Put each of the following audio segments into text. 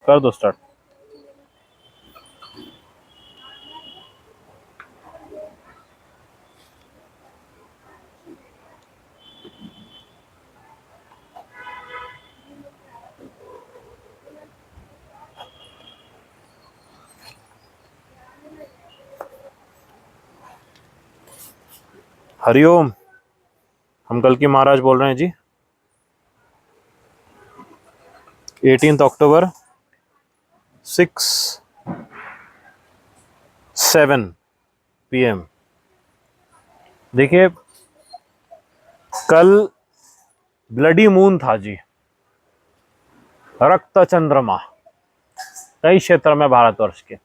कर दो स्टार्ट। हरिओम, हम कल की महाराज बोल रहे हैं जी। 18 अक्टूबर 6:07 PM। देखिए, कल ब्लडी मून था जी, रक्त चंद्रमा कई क्षेत्र में भारतवर्ष के।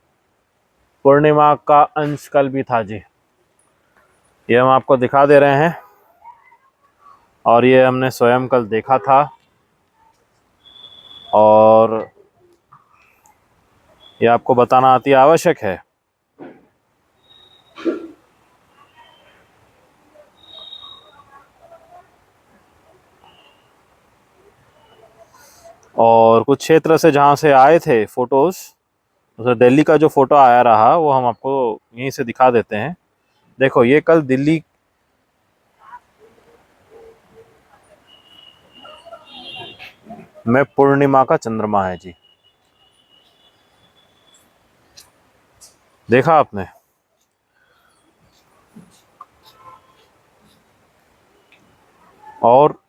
पूर्णिमा का अंश कल भी था जी। ये हम आपको दिखा दे रहे हैं और ये हमने स्वयं कल देखा था और ये आपको बताना अति आवश्यक है। और कुछ क्षेत्र से जहाँ से आए थे फोटोज, उसे दिल्ली का जो फोटो आया रहा वो हम आपको यहीं से दिखा देते हैं। देखो, ये कल दिल्ली में पूर्णिमा का चंद्रमा है जी। देखा आपने? और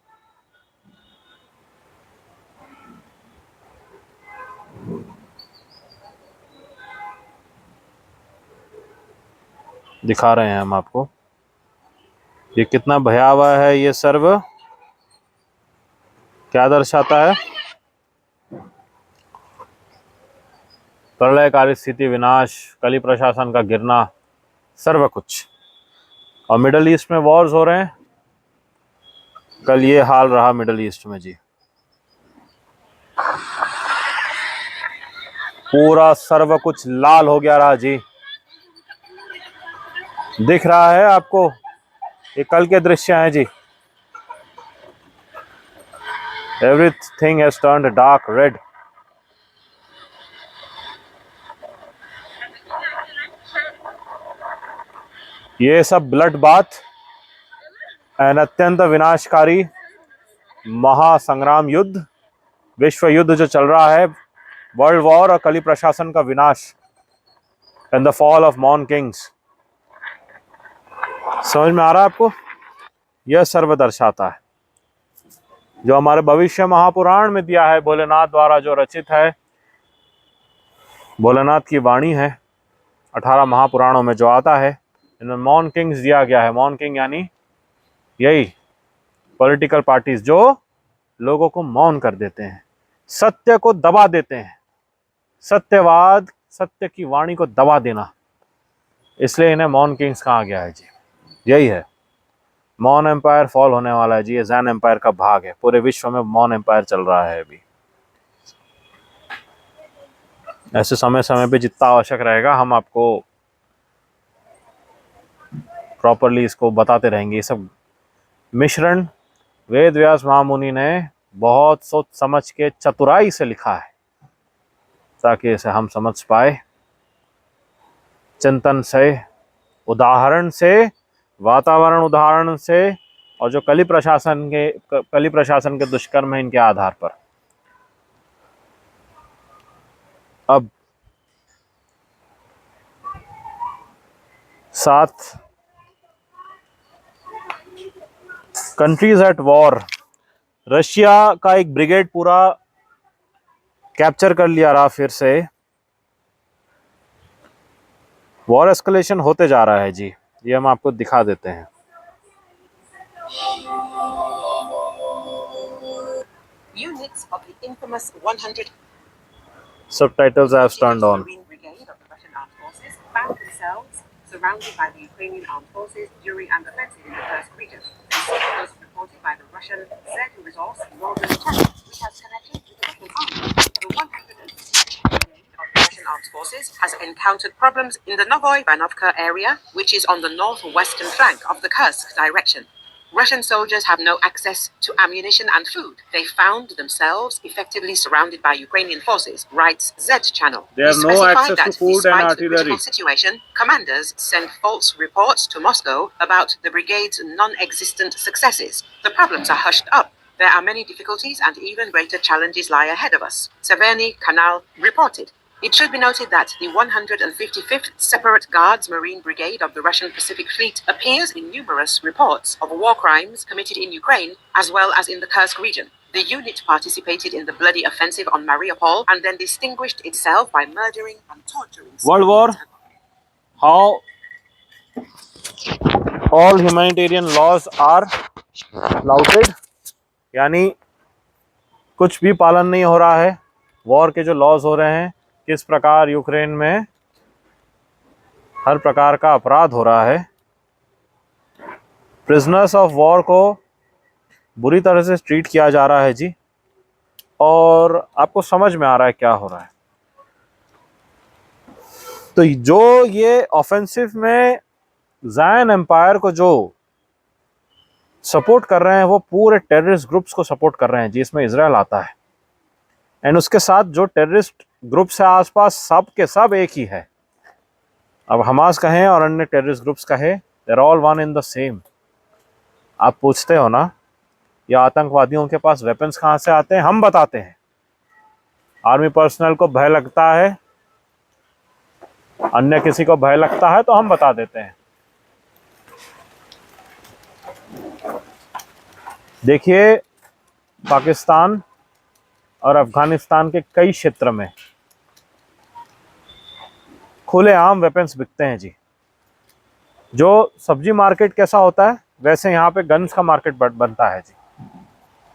दिखा रहे हैं हम आपको, ये कितना भयावह है। ये सर्व क्या दर्शाता है? प्रलयकारी स्थिति, विनाश, कली प्रशासन का गिरना, सर्व कुछ। और मिडल ईस्ट में वॉर्स हो रहे हैं। कल ये हाल रहा मिडल ईस्ट में जी। पूरा सर्व कुछ लाल हो गया रहा जी। दिख रहा है आपको? ये कल के दृश्य हैं जी। Everything has turned dark red. ये सब ब्लड बाथ एंड अत्यंत विनाशकारी महासंग्राम युद्ध, विश्व युद्ध जो चल रहा है, वर्ल्ड वॉर और कली प्रशासन का विनाश and the fall of Mon kings. समझ में आ रहा है आपको? यह सर्व दर्शाता है जो हमारे भविष्य महापुराण में दिया है, भोलेनाथ द्वारा जो रचित है, भोलेनाथ की वाणी है। 18 महापुराणों में जो आता है, इनमें मॉन किंग्स दिया गया है। मॉन किंग यानी यही पॉलिटिकल पार्टीज जो लोगों को मौन कर देते हैं, सत्य को दबा देते हैं। सत्यवाद, सत्य की वाणी को दबा देना, इसलिए इन्हें मॉन किंग्स कहा गया है जी। यही है, मॉन एम्पायर फॉल होने वाला है जी। ये जैन एम्पायर का भाग है। पूरे विश्व में मॉन एम्पायर चल रहा है अभी। ऐसे समय समय पे जितना आवश्यक रहेगा हम आपको प्रॉपरली इसको बताते रहेंगे। ये सब मिश्रण वेद व्यास महामुनि ने बहुत सोच समझ के चतुराई से लिखा है, ताकि इसे हम समझ पाए चिंतन से, उदाहरण से, वातावरण उदाहरण से, और जो कली प्रशासन के दुष्कर्म है इनके आधार पर। अब 7 कंट्रीज एट वॉर। रशिया का एक ब्रिगेड पूरा कैप्चर कर लिया रहा। फिर से वॉर एस्केलेशन होते जा रहा है जी। ये हम आपको दिखा देते हैं। Units of the infamous 100 Subtitles have turned on. Marine Brigade of the Russian Armed Forces found themselves surrounded by the Ukrainian armed forces during an offensive in the Kursk region. This was reported by the Russian Z-Resource Northern Channel, which has connections with the Russian army. The 100th Brigade of the Russian Armed Forces has encountered problems in the Novoy Vanovka area, which is on the northwestern flank of the Kursk direction. Russian soldiers have no access to ammunition and food. They found themselves effectively surrounded by Ukrainian forces, writes Z Channel. They have He no specified access to that food and despite the artillery. critical situation, commanders sent false reports to Moscow about the brigade's non-existent successes. The problems are hushed up. There are many difficulties and even greater challenges lie ahead of us, Severny Kanal reported. It should be noted that the 155th Separate Guards Marine Brigade of the Russian Pacific Fleet appears in numerous reports of war crimes committed in Ukraine as well as in the Kursk region. The unit participated in the bloody offensive on Mariupol and then distinguished itself by murdering and torturing. World War, how all humanitarian laws are flouted, यानी कुछ भी पालन नहीं हो रहा है। War के जो लॉज हो रहे हैं, किस प्रकार यूक्रेन में हर प्रकार का अपराध हो रहा है। प्रिजनर्स ऑफ वॉर को बुरी तरह से ट्रीट किया जा रहा है जी, और आपको समझ में आ रहा है क्या हो रहा है। तो जो ये ऑफेंसिव में ज़ायन एम्पायर को जो सपोर्ट कर रहे हैं, वो पूरे टेररिस्ट ग्रुप्स को सपोर्ट कर रहे हैं जी, इसमें इजराइल आता है। एंड उसके साथ जो टेररिस्ट ग्रुप्स है आसपास, सब के सब एक ही है। अब हमास कहें और अन्य टेररिस्ट ग्रुप्स कहें, they are all one in the same. आप पूछते हो ना, या आतंकवादियों के पास वेपन्स कहाँ से आते हैं, हम बताते हैं। आर्मी पर्सनल को भय लगता है, अन्य किसी को भय लगता है, तो हम बता देते हैं। देखिए, पाकिस्तान और अफगानिस्तान के कई क्षेत्र में खुलेआम वेपन्स बिकते हैं जी। जो सब्जी मार्केट कैसा होता है, वैसे यहाँ पे गन्स का मार्केट बनता है जी।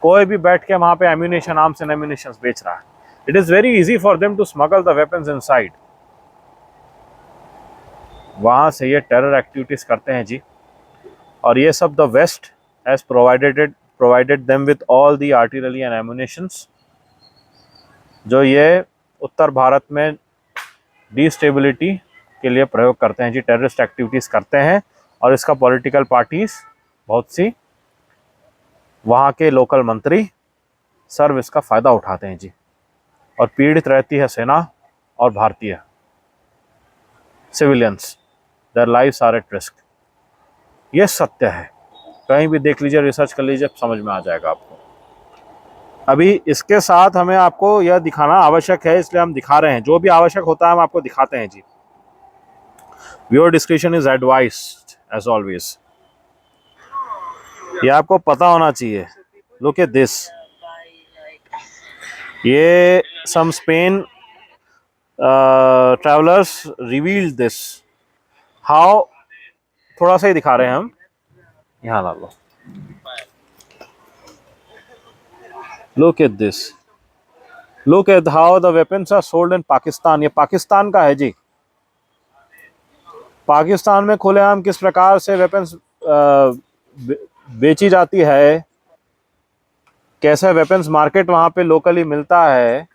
कोई भी बैठ के वहाँ पे एम्यूनेशन, आर्म्स एंड एम्यूनेशन बेच रहा है। It is very easy for them to smuggle the weapons inside. वहाँ से ये टेरर एक्टिविटीज़ करते हैं जी, और ये सब the West has provided them with all the artillery and ammunitions, जो ये उत्तर भारत में डिस्टेबिलिटी के लिए प्रयोग करते हैं जी, टेररिस्ट एक्टिविटीज़ करते हैं। और इसका पॉलिटिकल पार्टीज, बहुत सी वहाँ के लोकल मंत्री सर्व इसका फ़ायदा उठाते हैं जी, और पीड़ित रहती है सेना और भारतीय civilians. Their lives are at risk. ये सत्य है, कहीं भी देख लीजिए, रिसर्च कर लीजिए, समझ में आ जाएगा आपको। अभी इसके साथ हमें आपको यह दिखाना आवश्यक है, इसलिए हम दिखा रहे हैं। जो भी आवश्यक होता है हम आपको दिखाते हैं जी। Viewer description is advised as always. ये आपको पता होना चाहिए। लुक एट दिस, ये some Spain travellers revealed this. How, थोड़ा सा ही दिखा रहे हैं हम, यहाँ ला लो। Look at this. Look at how the weapons are sold in Pakistan. ये पाकिस्तान का है जी। पाकिस्तान में खुलेआम किस प्रकार से वेपन्स बेची जाती है, कैसे वेपन्स मार्केट वहाँ पे लोकली मिलता है।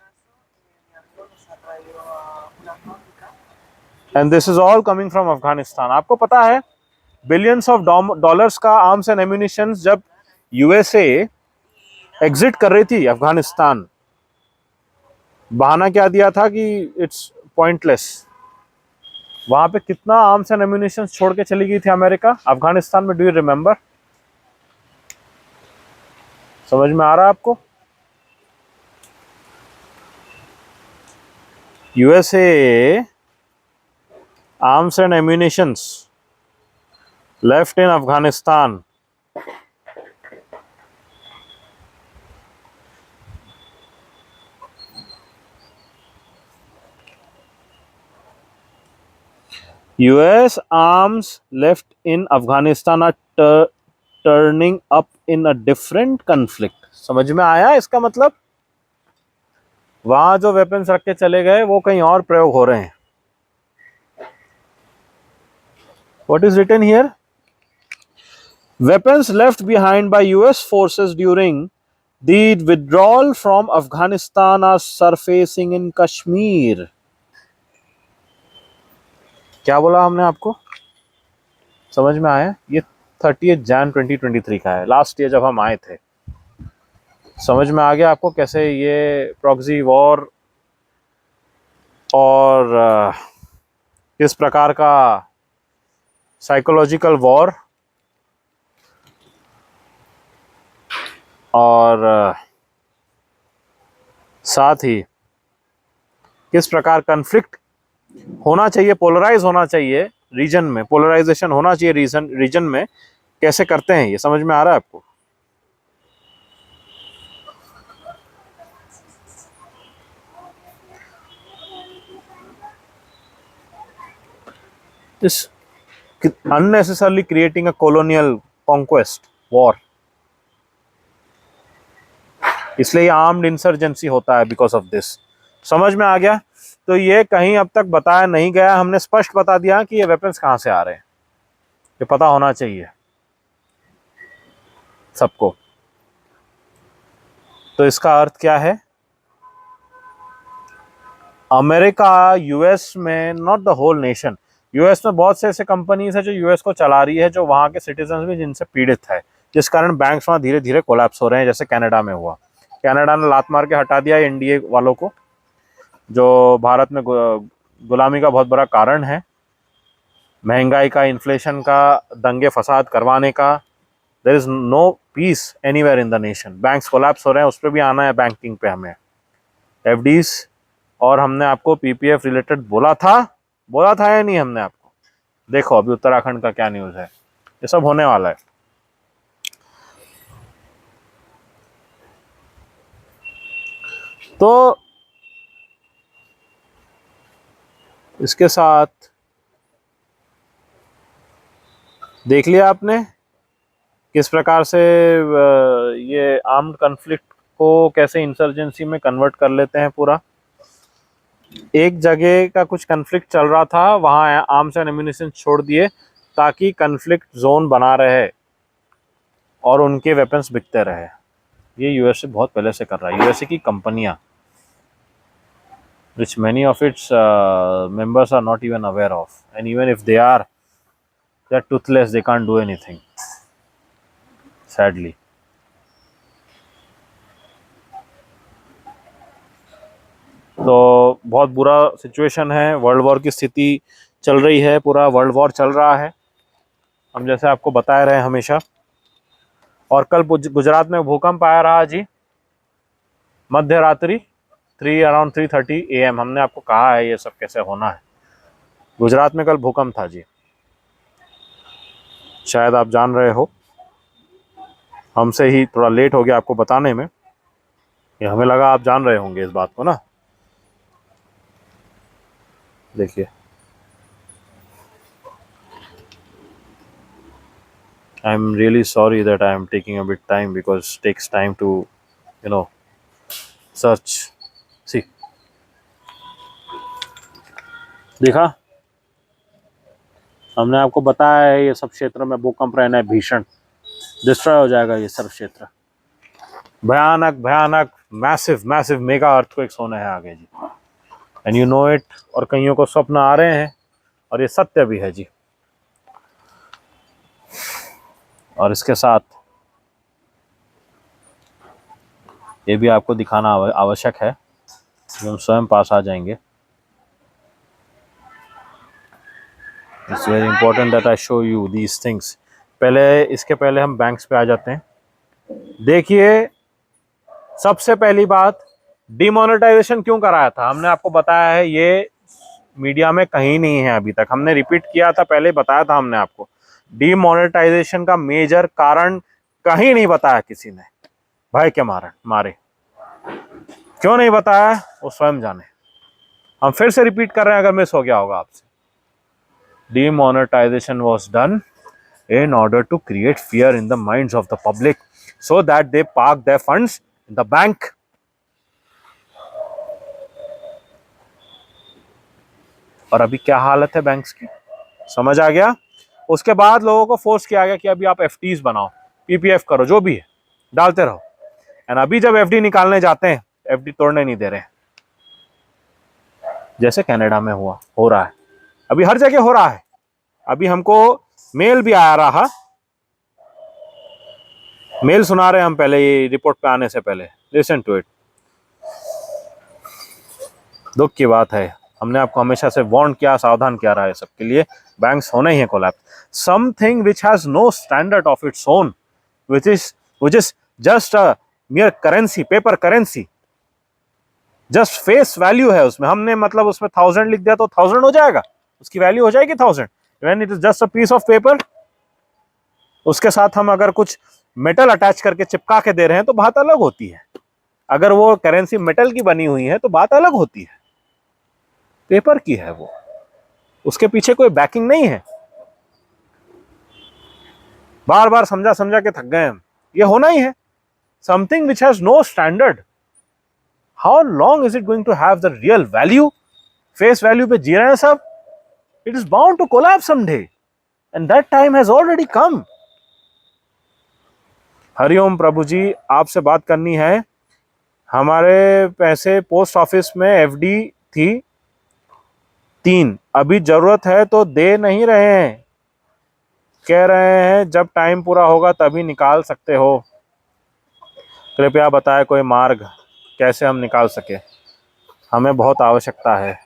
And this is all coming from Afghanistan. आपको पता है, बिलियंस ऑफ डॉलर्स का आर्म्स एंड एम्यूनिशन जब यूएसए एग्जिट कर रही थी अफगानिस्तान, बहाना क्या दिया था कि इट्स पॉइंटलेस। वहां पे कितना आर्म्स एंड एम्यूनिशन छोड़ के चली गई थी अमेरिका अफगानिस्तान में, डू यू रिमेंबर? समझ में आ रहा है आपको? USA arms and ammunitions left in Afghanistan. US arms left in Afghanistan are turning up in a different conflict. समझ में आया इसका मतलब? वहां जो वेपन्स रख के चले गए वो कहीं और प्रयोग हो रहे हैं। What is written here? Weapons left behind by US forces during the withdrawal from Afghanistan are surfacing in Kashmir. क्या बोला हमने आपको? समझ में आया? ये 30 जन 2023 का है, लास्ट ईयर जब हम आए थे। समझ में आ गया आपको कैसे ये प्रॉक्सी वॉर और किस प्रकार का साइकोलॉजिकल वॉर और साथ ही किस प्रकार कन्फ्लिक्ट होना चाहिए, पोलराइज होना चाहिए रीजन में, पोलराइजेशन होना चाहिए रीजन में, कैसे करते हैं ये समझ में आ रहा है आपको। This unnecessarily creating a colonial conquest war, इसलिए आर्म्ड इंसर्जेंसी होता है बिकॉज ऑफ दिस। समझ में आ गया। तो ये कहीं अब तक बताया नहीं गया, हमने स्पष्ट बता दिया कि ये वेपन्स कहां से आ रहे हैं, ये पता होना चाहिए सबको। तो इसका अर्थ क्या है, अमेरिका यूएस में, not the whole nation, US में बहुत से ऐसे कंपनीज है जो यूएस को चला रही है, जो वहां के सिटीजन भी जिनसे पीड़ित है, जिस कारण बैंक्स वहां धीरे धीरे कोलैप्स हो रहे हैं, जैसे कनाडा में हुआ। कनाडा ने लात मार के हटा दिया एनडीए वालों को, जो भारत में गुलामी का बहुत बड़ा कारण है, महंगाई का, इन्फ्लेशन का, दंगे फसाद करवाने का। There is no peace anywhere in the nation. Banks collapse हो रहे हैं, उस पर भी आना है बैंकिंग पे हमें, एफडीज। और हमने आपको पीपीएफ रिलेटेड बोला था या नहीं हमने आपको। देखो अभी उत्तराखंड का क्या न्यूज़ है, ये सब होने वाला है। तो इसके साथ देख लिया आपने किस प्रकार से ये आर्म्ड कन्फ्लिक्ट को कैसे इंसर्जेंसी में कन्वर्ट कर लेते हैं पूरा। एक जगह का कुछ कन्फ्लिक्ट चल रहा था, वहां आर्म्स एंड एम्यूनिशन छोड़ दिए ताकि कन्फ्लिक्ट जोन बना रहे और उनके वेपन्स बिकते रहे। ये यूएसए बहुत पहले से कर रहा है, यूएसए की कंपनियां, which many of its members are not even aware of, and even if they are, they're toothless, they can't do anything, sadly. तो बहुत बुरा सिचुएशन है, वर्ल्ड वॉर की स्थिति चल रही है, पूरा वर्ल्ड वॉर चल रहा है, हम जैसे आपको बताए रहे हमेशा। और कल गुजरात में भूकंप आया रहा जी, मध्य रात्रि अराउंड 3:30 AM। हमने आपको कहा है ये सब कैसे होना है। गुजरात में कल भूकंप था जी, शायद आप जान रहे हो, हमसे ही थोड़ा लेट हो गया आपको बताने में, ये हमें लगा आप जान रहे होंगे इस बात को ना। देखिए I am really sorry that I am taking a bit time, because takes time to search. See, देखा, हमने आपको बताया है ये सब क्षेत्र में भूकंप रहना है, भीषण डिस्ट्रॉय हो जाएगा ये सब क्षेत्र, भयानक भयानक मैसिव मेगा अर्थक्वेक्स होने हैं आगे जी, एंड यू नो इट। और कईयों को स्वप्न आ रहे हैं और ये सत्य भी है जी। और इसके साथ ये भी आपको दिखाना आवश्यक है, हम स्वयं पास आ जाएंगे। It's very important that I show you these things. इसके पहले हम बैंक्स पे आ जाते हैं। देखिए, सबसे पहली बात, डिमोनेटाइजेशन क्यों कराया था, हमने आपको बताया है, ये मीडिया में कहीं नहीं है अभी तक, हमने रिपीट किया था, पहले बताया था हमने आपको। डिमोनेटाइजेशन का मेजर कारण कहीं नहीं बताया किसी ने, भय के मारे क्यों नहीं बताया, वो स्वयं जाने। हम फिर से रिपीट कर रहे हैं, अगर मिस हो गया होगा आपसे। Demonetization was done in order to create fear in the minds of the public so that they park their funds in the bank. और अभी क्या हालत है बैंक्स की, समझ आ गया। उसके बाद लोगों को फोर्स किया गया कि अभी आप एफडीज बनाओ, पीपीएफ करो, जो भी है डालते रहो। एंड अभी जब एफडी निकालने जाते हैं, एफडी तोड़ने नहीं दे रहे, जैसे कनाडा में हो रहा है, अभी हर जगह हो रहा है। अभी हमको मेल भी आया रहा मेल सुना रहे हैं हम पहले, ये रिपोर्ट पे आने से पहले, लिसन टू इट। दुख की बात है, हमने आपको हमेशा से वार्न किया, सावधान किया रहा है सबके लिए, बैंक्स होने ही है collapse. Something which has no standard of its own, which is just a mere currency, paper currency, just face value है उसमें। हमने मतलब उसमें 1000 लिख दिया तो 1000 हो जाएगा, उसकी वैल्यू हो जाएगी 1000, when it is just a piece of paper. उसके साथ हम अगर कुछ मेटल अटैच करके चिपका के दे रहे हैं तो बात अलग होती है। अगर वो करेंसी मेटल की बनी हुई है तो बात अलग होती है, पेपर की है वो, उसके पीछे कोई बैकिंग नहीं है। बार बार समझा समझा के थक गए हम, ये होना ही है। Something which has no standard, how long is it going to have the real value? Face value पे जी रहे हैं सब, it is bound to collapse someday and that time has already come. Hariom प्रभु जी, आपसे बात करनी है। हमारे पैसे पोस्ट ऑफिस में एफडी थी 3, अभी जरूरत है तो दे नहीं रहे हैं, कह रहे हैं जब टाइम पूरा होगा तभी निकाल सकते हो, कृपया बताएं कोई मार्ग कैसे हम निकाल सके, हमें बहुत आवश्यकता है।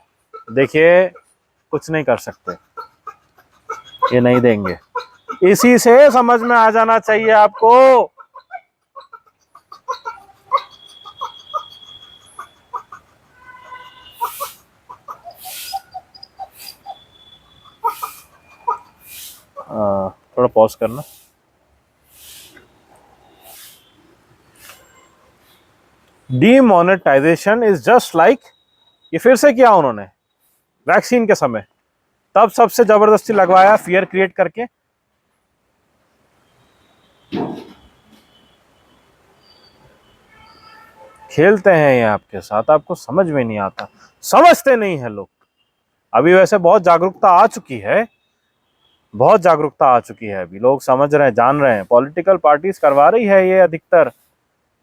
देखिए, कुछ नहीं कर सकते, ये नहीं देंगे, इसी से समझ में आ जाना चाहिए आपको। थोड़ा पॉज करना। डीमोनेटाइजेशन इज जस्ट लाइक, ये फिर से किया उन्होंने वैक्सीन के समय, तब सबसे जबरदस्ती लगवाया, फियर क्रिएट करके। खेलते हैं ये आपके साथ, आपको समझ में नहीं आता, समझते नहीं है लोग। अभी वैसे बहुत जागरूकता आ चुकी है, बहुत जागरूकता आ चुकी है, अभी लोग समझ रहे हैं, जान रहे हैं, पॉलिटिकल पार्टीज करवा रही है ये अधिकतर।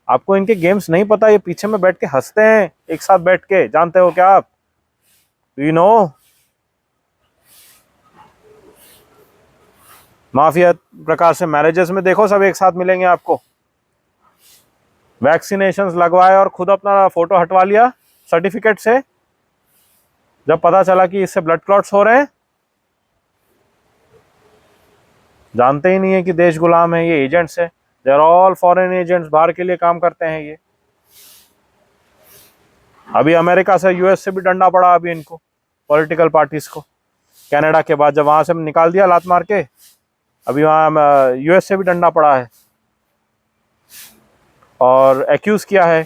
आपको इनके गेम्स नहीं पता, ये पीछे में बैठ के हंसते हैं एक साथ बैठ के, जानते हो क्या आप? यू नो, माफिया प्रकार से मैरिजेस में देखो सब एक साथ मिलेंगे आपको। वैक्सीनेशंस लगवाए और खुद अपना फोटो हटवा लिया सर्टिफिकेट से, जब पता चला कि इससे ब्लड क्लॉट्स हो रहे हैं। जानते ही नहीं है कि देश गुलाम है, ये एजेंट्स है, they are all foreign agents, बाहर के लिए काम करते हैं ये। अभी अमेरिका से, यूएस से भी डंडा पड़ा अभी इनको, पॉलिटिकल पार्टीज को, कनाडा के बाद जब वहां से निकाल दिया लात मार के, अभी वहां यूएस से भी डंडा पड़ा है और एक्यूज किया है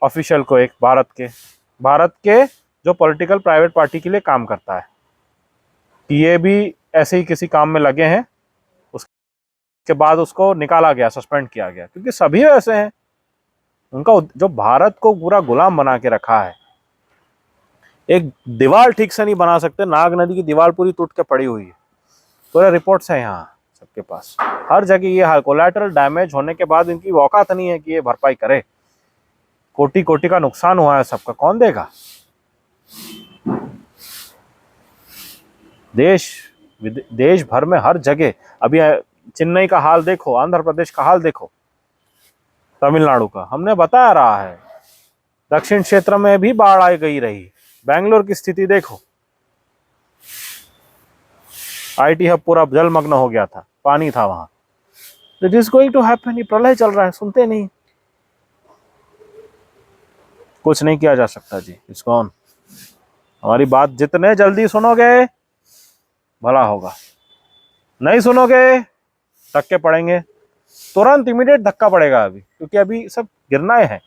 ऑफिशियल को, एक भारत के जो पॉलिटिकल प्राइवेट पार्टी के लिए काम करता है, कि ये भी ऐसे ही किसी काम में लगे हैं। उसके बाद उसको निकाला गया, सस्पेंड किया गया, क्योंकि सभी वैसे हैं। उनका जो भारत को पूरा गुलाम बना के रखा है, एक दीवार ठीक से नहीं बना सकते, नाग नदी की दीवार पूरी टूट के पड़ी हुई है, पूरे रिपोर्ट्स है यहाँ सबके पास, हर जगह ये हाल। कोलैटरल डैमेज होने के बाद इनकी औकात नहीं है कि ये भरपाई करे, कोटि कोटि का नुकसान हुआ है सबका, कौन देगा? देश भर में हर जगह, अभी चेन्नई का हाल देखो, आंध्र प्रदेश का हाल देखो, तमिलनाडु का, हमने बताया रहा है। दक्षिण क्षेत्र में भी बाढ़ आई गई रही, बेंगलोर की स्थिति देखो, आईटी हब पूरा जलमग्न हो गया था, पानी था वहां। It is going to happen, ये प्रलय चल रहा है, सुनते नहीं, कुछ नहीं किया जा सकता जी, इट्स गॉन। हमारी बात जितने जल्दी सुनोगे भला होगा, नहीं सुनोगे धक्के पड़ेंगे, तुरंत इमीडिएट धक्का पड़ेगा अभी, क्योंकि अभी सब गिरना है,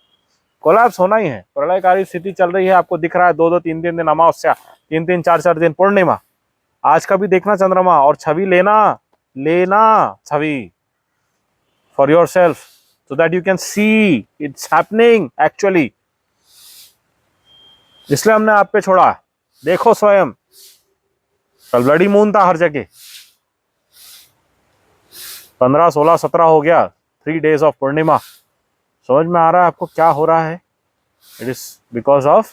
कोलैप्स होना ही है, प्रलयकारी स्थिति चल रही है। आपको दिख रहा है 2-2 3-3 दिन अमावस्या, 3-3 4-4 दिन पूर्णिमा, आज का भी देखना चंद्रमा, और छवि लेना छवि for yourself, so that you can see it's happening actually. इसलिए हमने आप पे छोड़ा, देखो स्वयं, कल ब्लडी मून था हर जगह, 15, 16, 17 हो गया, 3 days ऑफ पूर्णिमा। समझ में आ रहा है आपको क्या हो रहा है? इट इज बिकॉज ऑफ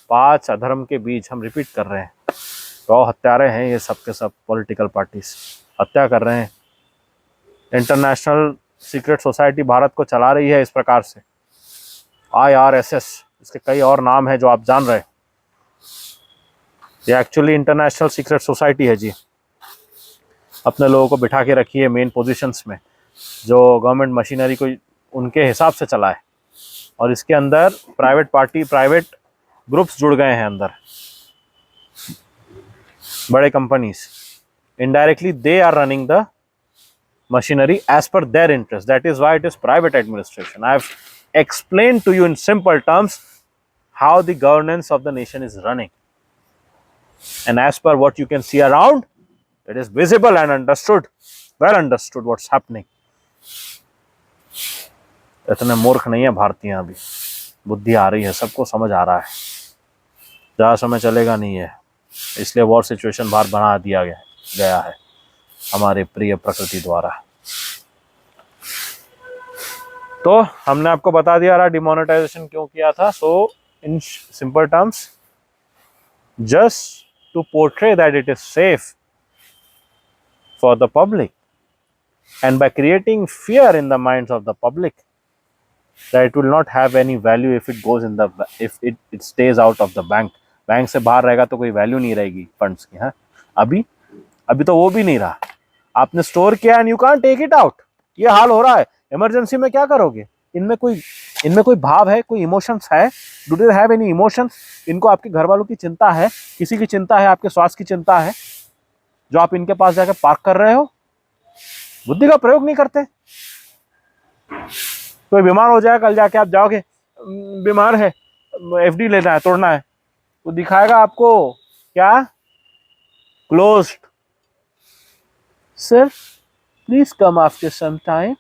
5 अधर्म के बीज, हम रिपीट कर रहे हैं, तो हत्यारे हैं ये सब के सब, पॉलिटिकल पार्टीज हत्या कर रहे हैं। इंटरनेशनल सीक्रेट सोसाइटी भारत को चला रही है इस प्रकार से, IRSS, इसके कई और नाम है जो आप जान रहे हैं। ये एक्चुअली इंटरनेशनल सीक्रेट सोसाइटी है जी। अपने लोगों को बिठा के रखी है मेन पोजीशंस में, जो गवर्नमेंट मशीनरी को उनके हिसाब से चलाए, और इसके अंदर प्राइवेट पार्टी, प्राइवेट ग्रुप्स जुड़ गए हैं अंदर, बड़े companies. Indirectly they are running the machinery as per their interest. That is why it is private administration. I have explained to you in simple terms how the governance of the nation is running, and as per what you can see around, it is visible and understood, well understood what's happening. इतने मूर्ख नहीं है भारतीय, अभी बुद्धि आ रही है, सबको समझ आ रहा है। ज़्यादा समय चलेगा नहीं है, इसलिए वॉर सिचुएशन बाहर बना दिया गया है हमारे प्रिय प्रकृति द्वारा। तो हमने आपको बता दिया रहा डिमोनेटाइजेशन क्यों किया था। So in simple terms, just to portray that it is safe for the public, and by creating fear in the minds of the public that it will not have any value if it goes in the, if it stays out of the bank. Bank से बाहर रहेगा तो कोई value नहीं रहेगी funds की। हाँ, अभी तो वो भी नहीं रहा। आपने स्टोर किया and you can't take it out, ये हाल हो रहा है। इमरजेंसी में क्या करोगे? इनमें कोई भाव है, कोई इमोशंस है? Do they have any emotions? इनको आपके घर वालों की चिंता है, किसी की चिंता है, आपके स्वास्थ्य की चिंता है, जो आप इनके पास जाकर पार्क कर रहे हो? बुद्धि का प्रयोग नहीं करते। कोई बीमार हो जाए, कल जाके आप जाओगे, बीमार है, FD लेना है, तोड़ना है, वो दिखाएगा आपको क्या? Closed. Sir please come after some time,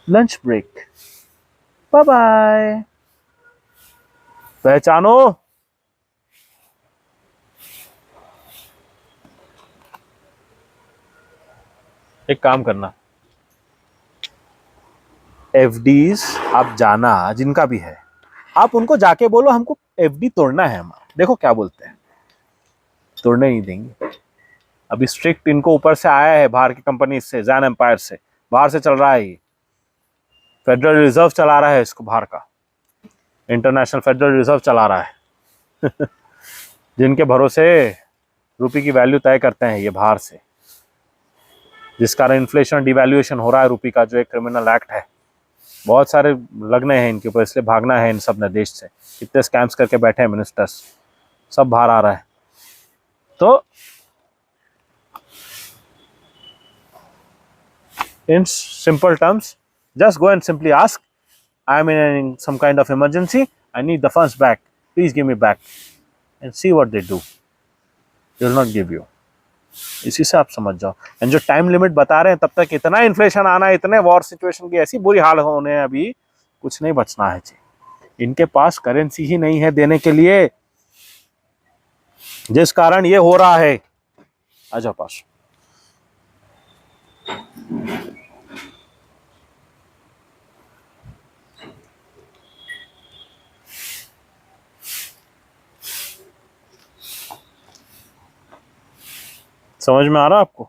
lunch break, bye bye. पहचानो, एक काम करना, FDs आप जाना, जिनका भी है, आप उनको जाके बोलो हमको FD तोड़ना है हमारा। देखो क्या बोलते हैं, तोड़ने नहीं देंगे। अभी स्ट्रिक्ट इनको ऊपर से आया है, बाहर की कंपनी से, जैन एम्पायर से, बाहर से चल रहा है ये। फेडरल रिजर्व चला रहा है इसको, बाहर का इंटरनेशनल फेडरल रिजर्व चला रहा है जिनके भरोसे रुपये की वैल्यू तय करते हैं ये बाहर से, जिस कारण इन्फ्लेशन, डिवैल्यूएशन हो रहा है रुपये का, जो एक क्रिमिनल एक्ट है। बहुत सारे लगने हैं इनके ऊपर, इसलिए भागना है इन सब ने देश से। कितने स्कैम्स करके बैठे हैं मिनिस्टर्स, सब बाहर आ रहा है। तो in simple terms, just go and simply ask, I am in some kind of emergency, I need the funds back, please give me back, and see what they do. They will not give you. इसी से आप समझ जाओ। And जो time limit बता रहे हैं, तब तक इतना इन्फ्लेशन आना है, इतने वॉर सिचुएशन की ऐसी बुरी हाल होने हैं, अभी कुछ नहीं बचना है जी। इनके पास करेंसी ही नहीं है देने के लिए, जिस कारण ये हो रहा है। आजा पास। समझ में आ रहा आपको?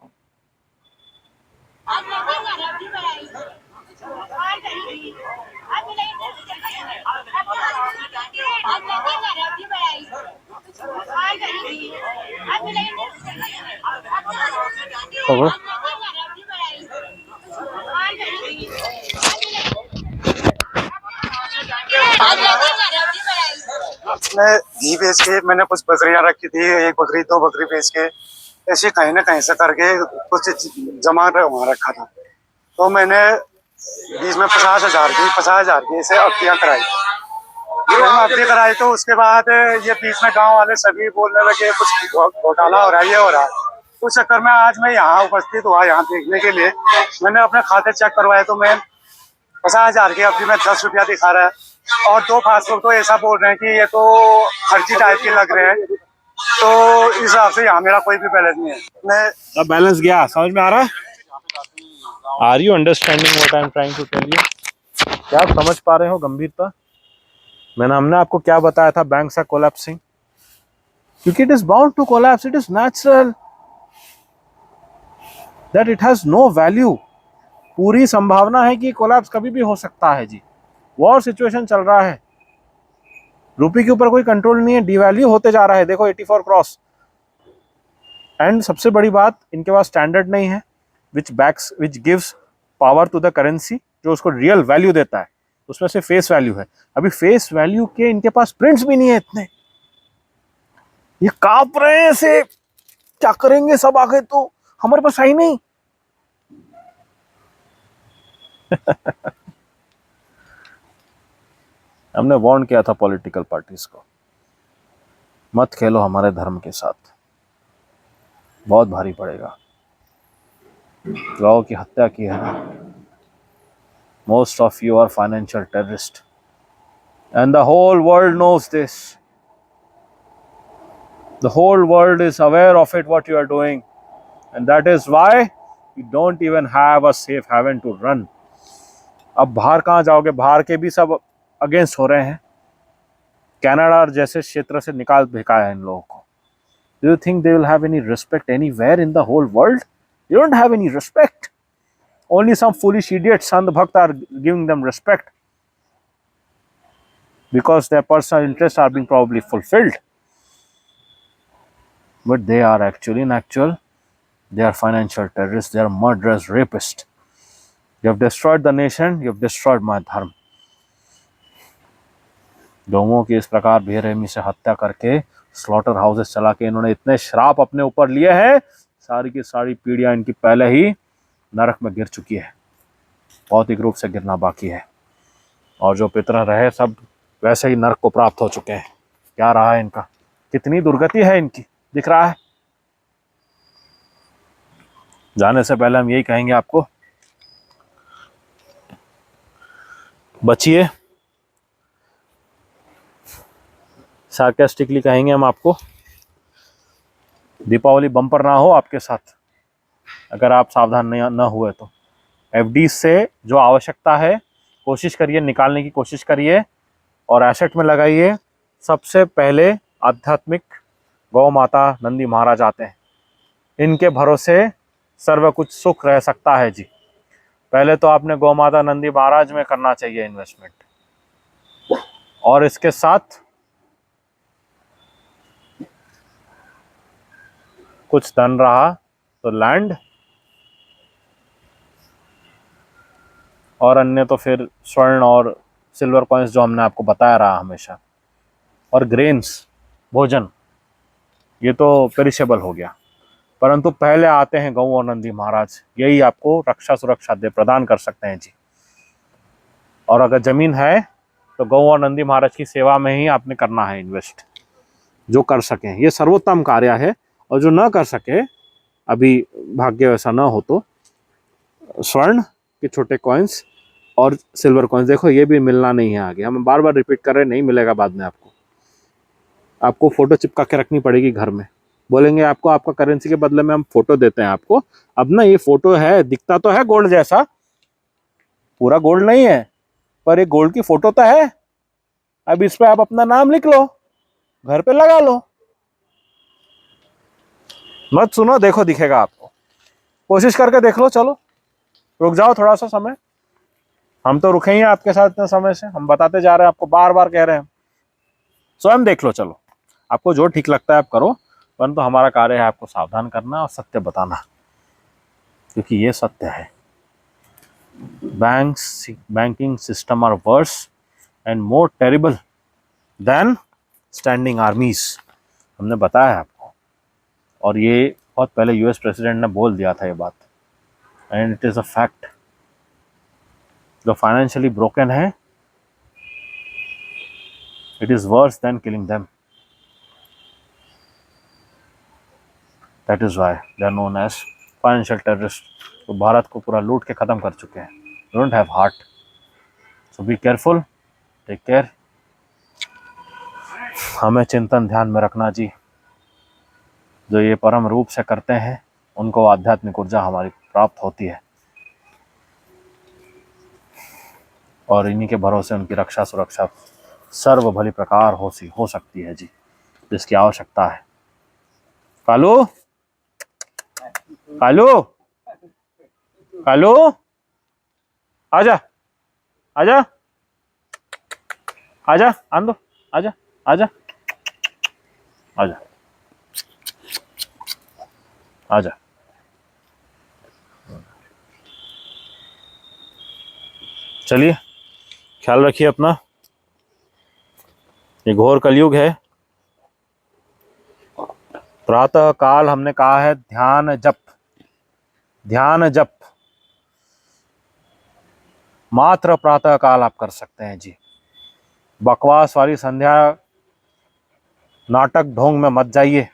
मैं घी बेच के, मैंने कुछ बकरियां रखी थी, एक बकरी, दो बकरी बेच के, ऐसे कहीं ना कहीं से करके कुछ जमा वहाँ रखा था। तो मैंने बीच में 50,000 की इसे अफ्तियां कराई। अफ्ती कराई तो उसके बाद ये बीच में गांव वाले सभी बोलने लगे कुछ घोटाला हो रहा है, ये हो रहा है। उस चक्कर में आज मैं यहाँ उपस्थित हुआ, यहाँ देखने के लिए। मैंने अपने खाते चेक करवाए तो मैं 50,000 की अफ्ती में 10 रुपया दिखा रहा है, और 2 पासबुक तो ऐसा बोल रहे हैं कि ये तो फर्जी टाइप के लग रहे हैं। तो इस हिसाब से यहाँ मेरा कोई भी बैलेंस नहीं है। मैं अब बैलेंस गया, समझ में आ रहा है? Are you understanding what I am trying to tell you? क्या आप समझ पा रहे हो गंभीरता? हमने आपको क्या बताया था, बैंक्स आर कोलैप्सिंग, क्योंकि it is bound to collapse, it is natural that it has no value. पूरी संभावना है कि कोलैप्स कभी भी हो सकता है जी। वॉर सिचुएशन चल रहा है, रुपये के ऊपर कोई कंट्रोल नहीं है, डिवैल्यू होते जा रहा है, देखो 84 क्रॉस। एंड सबसे बड़ी बात, इनके पास स्टैंडर्ड नहीं है which gives power to the currency, जो उसको रियल वैल्यू देता है। उसमें से फेस वैल्यू है, अभी फेस वैल्यू के इनके पास प्रिंट्स भी नहीं है इतने। ये कांप रहे हैं ऐसे, क्या करेंगे सब आगे, तो हमारे पास है ही नहीं। हमने वार्न किया था पॉलिटिकल पार्टीज को, मत खेलो हमारे धर्म के साथ, बहुत भारी पड़ेगा। गौ की हत्या की है ना, most of you are financial terrorist and the whole world knows this, the whole world is aware of it what you are doing, and that is why you don't even have a safe haven to run. अब बाहर कहाँ जाओगे, बाहर के भी सब against हो रहे हैं, कनाडा जैसे क्षेत्र से निकाल फेंका है इन लोगों को। Do you think they will have any respect anywhere in the whole world? They don't have any respect. Only some foolish idiots, Sant Bhakt, are giving them respect because their personal interests are being probably fulfilled. But they are actually, in actual, they are financial terrorists, they are murderers, rapists. You have destroyed the nation, you have destroyed my dharma. गौओं की इस प्रकार बेरहमी से हत्या करके, slaughter houses चला के इन्होंने इतने श्राप अपने ऊपर लिए हैं, सारी की सारी पीढ़ियां इनकी पहले ही नरक में गिर चुकी है, भौतिक रूप से गिरना बाकी है, और जो पितर रहे सब वैसे ही नरक को प्राप्त हो चुके हैं। क्या रहा है इनका, कितनी दुर्गति है इनकी, दिख रहा है। जाने से पहले हम यही कहेंगे आपको, बचिए, सार्केस्टिकली कहेंगे हम आपको, दीपावली बम्पर ना हो आपके साथ अगर आप सावधान नहीं न हुए तो। एफडी से जो आवश्यकता है कोशिश करिए, निकालने की कोशिश करिए और एसेट में लगाइए। सबसे पहले आध्यात्मिक गौ माता नंदी महाराज आते हैं, इनके भरोसे सर्व कुछ सुख रह सकता है जी। पहले तो आपने गौ माता नंदी महाराज में करना चाहिए इन्वेस्टमेंट, और इसके साथ कुछ धन रहा तो लैंड, और अन्य तो फिर स्वर्ण और सिल्वर कॉइन्स जो हमने आपको बताया रहा हमेशा, और ग्रेन्स, भोजन, ये तो पेरिशेबल हो गया। परंतु पहले आते हैं गौ और नंदी महाराज, यही आपको रक्षा सुरक्षा दे प्रदान कर सकते हैं जी। और अगर जमीन है तो गौ और नंदी महाराज की सेवा में ही आपने करना है इन्वेस्ट, जो कर सकें, ये सर्वोत्तम कार्य है। और जो ना कर सके, अभी भाग्य वैसा ना हो, तो स्वर्ण के छोटे कॉइन्स और सिल्वर कॉइन्स, देखो ये भी मिलना नहीं है आगे, हम बार बार रिपीट कर रहे हैं, नहीं मिलेगा बाद में आपको फोटो चिपका के रखनी पड़ेगी घर में। बोलेंगे आपको आपका करेंसी के बदले में हम फोटो देते हैं आपको, अब ना ये फोटो है, दिखता तो है गोल्ड जैसा, पूरा गोल्ड नहीं है, पर एक गोल्ड की फोटो तो है। अब इस पे आप अपना नाम लिख लो, घर पे लगा लो, मत सुनो, देखो दिखेगा आपको, कोशिश करके देख लो। चलो रुक जाओ थोड़ा सा समय, हम तो रुके ही हैं आपके साथ इतने समय से, हम बताते जा रहे हैं आपको, बार बार कह रहे हैं, स्वयं देख लो। चलो आपको जो ठीक लगता है आप करो, परंतु हमारा कार्य है आपको सावधान करना और सत्य बताना, क्योंकि ये सत्य है। Banking system are worse and more terrible than standing armies, हमने बताया आपको, और ये बहुत पहले यूएस प्रेसिडेंट ने बोल दिया था ये बात, and it is a fact. जो फाइनेंशियली ब्रोकन है, it is worse than killing them, that is why they are known as financial terrorist. तो भारत को पूरा लूट के खत्म कर चुके हैं, don't have heart, so be careful, take care. हमें चिंतन ध्यान में रखना जी, जो ये परम रूप से करते हैं उनको आध्यात्मिक ऊर्जा हमारी प्राप्त होती है, और इन्हीं के भरोसे उनकी रक्षा सुरक्षा सर्व भली प्रकार हो सकती है जी, जिसकी आवश्यकता है। कालू कालू कालू, आजा आजा आजा, आन दो, आजा आजा आजा आजा। चलिए, ख्याल रखिए अपना। ये घोर कलयुग है। प्रातः काल हमने कहा है ध्यान जप, ध्यान जप मात्र प्रातः काल आप कर सकते हैं जी। बकवास वाली संध्या नाटक ढोंग में मत जाइए,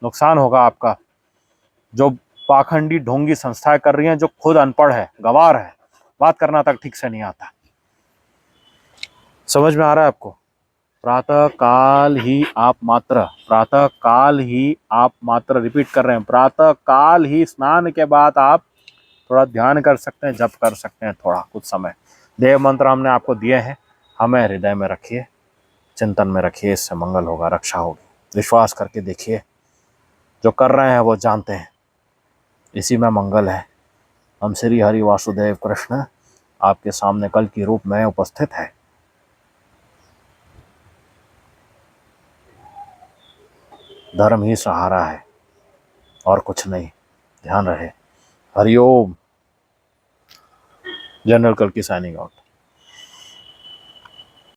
नुकसान होगा आपका। जो पाखंडी ढोंगी संस्थाएं कर रही हैं, जो खुद अनपढ़ है, गंवार है, बात करना तक ठीक से नहीं आता। समझ में आ रहा है आपको? प्रातः काल ही आप मात्र, प्रातः काल ही आप मात्र, रिपीट कर रहे हैं, प्रातः काल ही स्नान के बाद आप थोड़ा ध्यान कर सकते हैं, जप कर सकते हैं थोड़ा कुछ समय। देव मंत्र हमने आपको दिए हैं, हमें हृदय में रखिए, चिंतन में रखिए, इससे मंगल होगा, रक्षा होगी। विश्वास करके देखिए, जो कर रहे हैं वो जानते हैं इसी में मंगल है। हम श्री हरि वासुदेव कृष्ण आपके सामने कल की रूप में उपस्थित है। धर्म ही सहारा है और कुछ नहीं, ध्यान रहे। हरिओम। जनरल कल की साइनिंग आउट।